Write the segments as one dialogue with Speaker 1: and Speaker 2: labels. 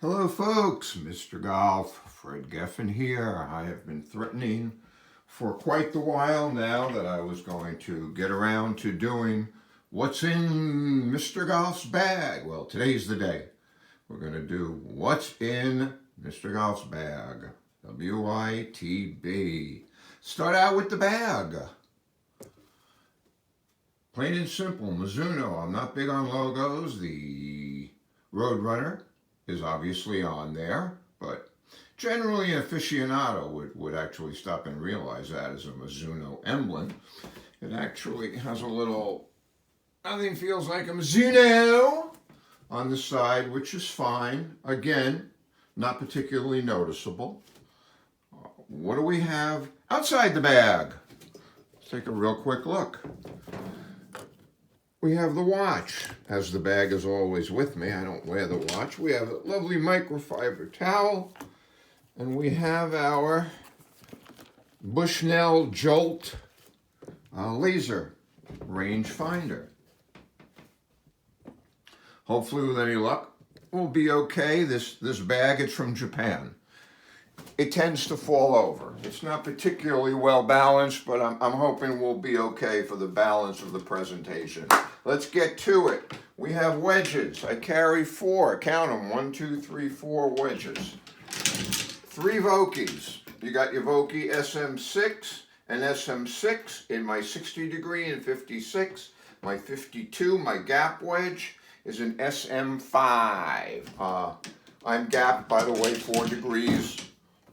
Speaker 1: Hello folks, Mr. Golf, Fred Geffen here. I have been threatening for quite the while now that I was going to get around to doing what's in Mr. Golf's bag. Well, today's the day. We're going to do what's in Mr. Golf's bag. WITB. Start out with the bag. Plain and simple, Mizuno. I'm not big on logos. The Roadrunner is obviously on there, but generally an aficionado would actually stop and realize that as a Mizuno emblem. It actually has a little, nothing feels like a Mizuno on the side, which is fine. Again, not particularly noticeable. What do we have outside the bag? Let's take a real quick look. We have the watch, as the bag is always with me. I don't wear the watch. We have a lovely microfiber towel, and we have our Bushnell Jolt laser rangefinder. Hopefully, with any luck, we'll be okay. This bag is from Japan. It tends to fall over. It's not particularly well balanced, but I'm hoping we'll be okay for the balance of the presentation. Let's get to it. We have wedges. I carry 4, count them, 1, 2, 3, 4 wedges. 3 Vokeys. You got your Vokey SM6 and SM6 in my 60 degree and 56. My 52, my gap wedge, is an SM5. I'm gapped, by the way, 4 degrees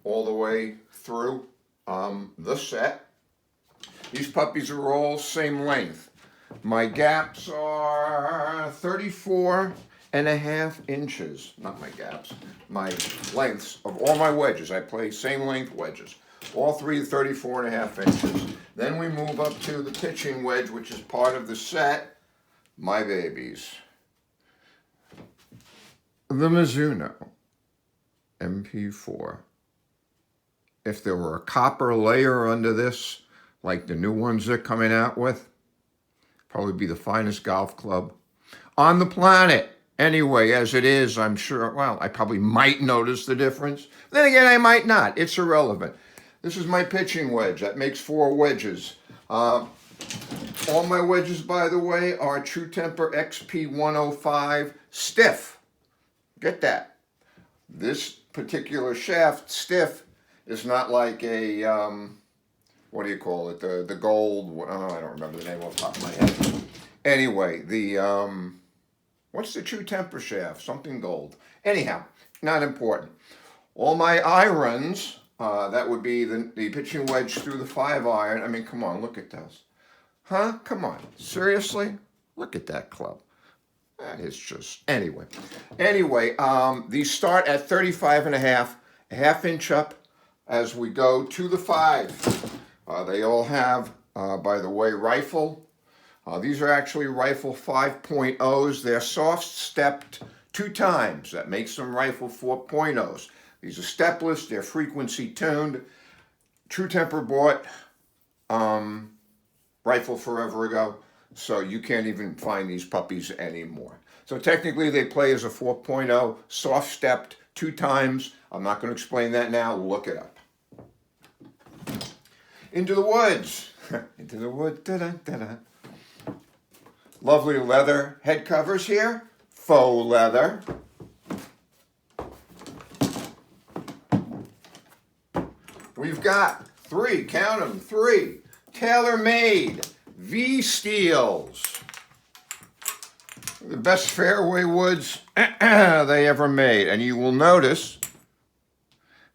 Speaker 1: all the way through the set. These puppies are all same length. My gaps are 34.5 inches. Not my gaps, my lengths of all my wedges. I play same length wedges. All 3 34.5 inches. Then we move up to the pitching wedge, which is part of the set. My babies. The Mizuno MP4. If there were a copper layer under this, like the new ones they're coming out with, probably be the finest golf club on the planet. Anyway, as it is, I'm sure, well, I probably might notice the difference. Then again, I might not. It's irrelevant. This is my pitching wedge. That makes 4 wedges. All my wedges, by the way, are True Temper XP105 stiff. Get that. This particular shaft, stiff, is not like a, what do you call it, the gold, I don't remember the name off the top of my head. Anyway, the, what's the True Temper shaft? Something gold. Anyhow, not important. All my irons, that would be the pitching wedge through the 5 iron. I mean, come on, look at this. Huh? Come on. Seriously? Look at that club. That is just, anyway. These start at 35.5, a half inch up as we go to the 5. They all have, by the way, rifle. These are actually rifle 5.0s. They're soft stepped 2 times. That makes them rifle 4.0s. These are stepless. They're frequency tuned. True Temper bought rifle forever ago, so you can't even find these puppies anymore. So technically they play as a 4.0, soft stepped 2 times. I'm not going to explain that now. Look it up. Into the woods. Into the woods. Da-da-da-da. Lovely leather head covers here. Faux leather. We've got 3, count them, 3 tailor-made V-Steels. The best fairway woods they ever made. And you will notice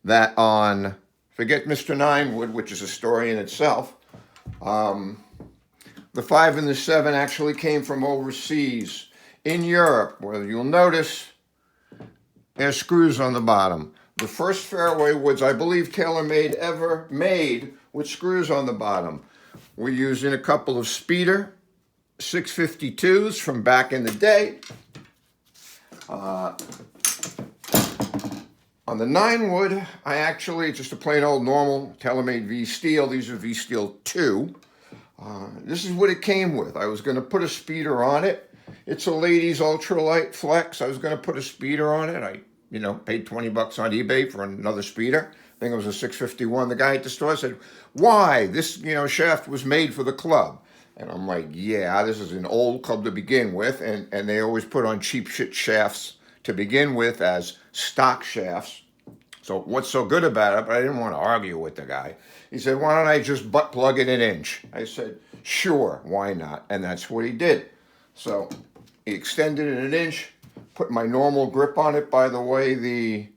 Speaker 1: that on, forget Mr. Ninewood, which is a story in itself, the 5 and the 7 actually came from overseas in Europe, where you'll notice there's screws on the bottom. The first fairway woods, I believe, TaylorMade ever made with screws on the bottom. We're using a couple of Speeder 652s from back in the day. On the 9-wood, I actually, just a plain old normal TaylorMade V-Steel. These are V-Steel 2. This is what it came with. I was going to put a speeder on it. It's a ladies ultralight flex. I was going to put a speeder on it. I paid $20 on eBay for another speeder. I think it was a 651. The guy at the store said, why? This, shaft was made for the club. And I'm like, yeah, this is an old club to begin with. And they always put on cheap shit shafts to begin with as stock shafts. So what's so good about it? But I didn't want to argue with the guy. He said, why don't I just butt plug it an inch? I said, sure, why not? And that's what he did. So he extended it an inch, put my normal grip on it. By the way, the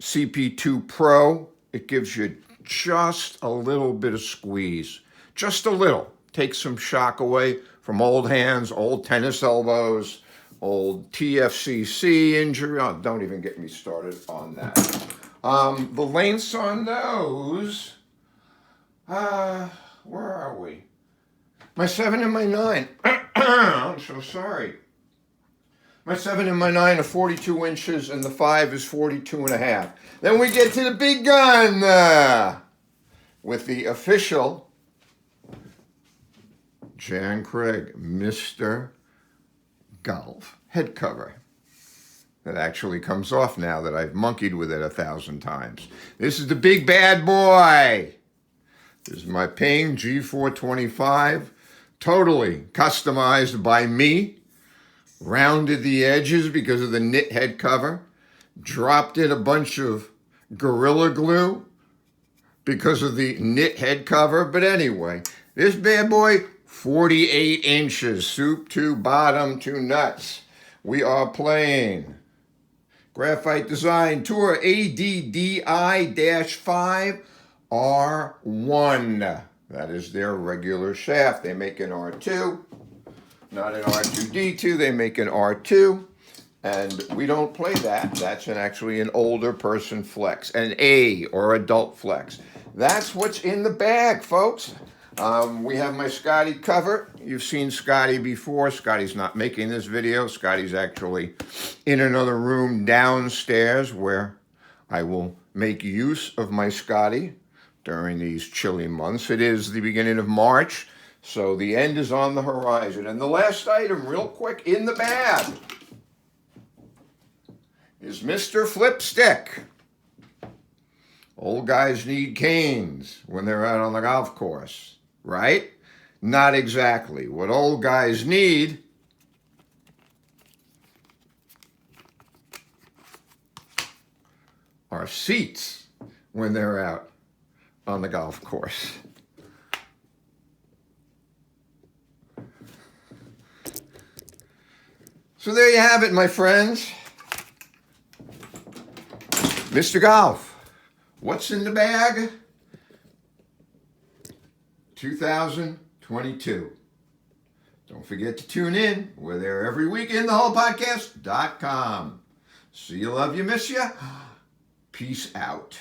Speaker 1: CP2 Pro, it gives you just a little bit of squeeze. Just a little. Takes some shock away from old hands, old tennis elbows, old TFCC injury. Oh, don't even get me started on that. The lengths on those, where are we? My 7 and my 9. I'm so sorry. My 7 and my 9 are 42 inches, and the 5 is 42 and a half. Then we get to the big gun with the official Jan Craig Mr Golf head cover. That actually comes off now that I've monkeyed with it 1,000 times. This is the big bad boy. This is my Ping G425. Totally customized by me. Rounded the edges because of the knit head cover. Dropped in a bunch of Gorilla Glue because of the knit head cover. But anyway, this bad boy, 48 inches, soup to bottom to nuts. We are playing Graphite Design Tour ADDI-5 R1. That is their regular shaft. They make an R2, not an R2D2. They make an R2, and we don't play that. That's actually an older person flex, an A or adult flex. That's what's in the bag, folks. We have my Scotty cover. You've seen Scotty before. Scotty's not making this video. Scotty's actually in another room downstairs where I will make use of my Scotty during these chilly months. It is the beginning of March, so the end is on the horizon. And the last item, real quick, in the bag is Mr. Flipstick. Old guys need canes when they're out on the golf course. Right? Not exactly. What old guys need are seats when they're out on the golf course. So there you have it, my friends. Mr. Golf, what's in the bag? 2022. Don't forget to tune in. We're there every week in thewholepodcast.com. See you, love you, miss you. Peace out.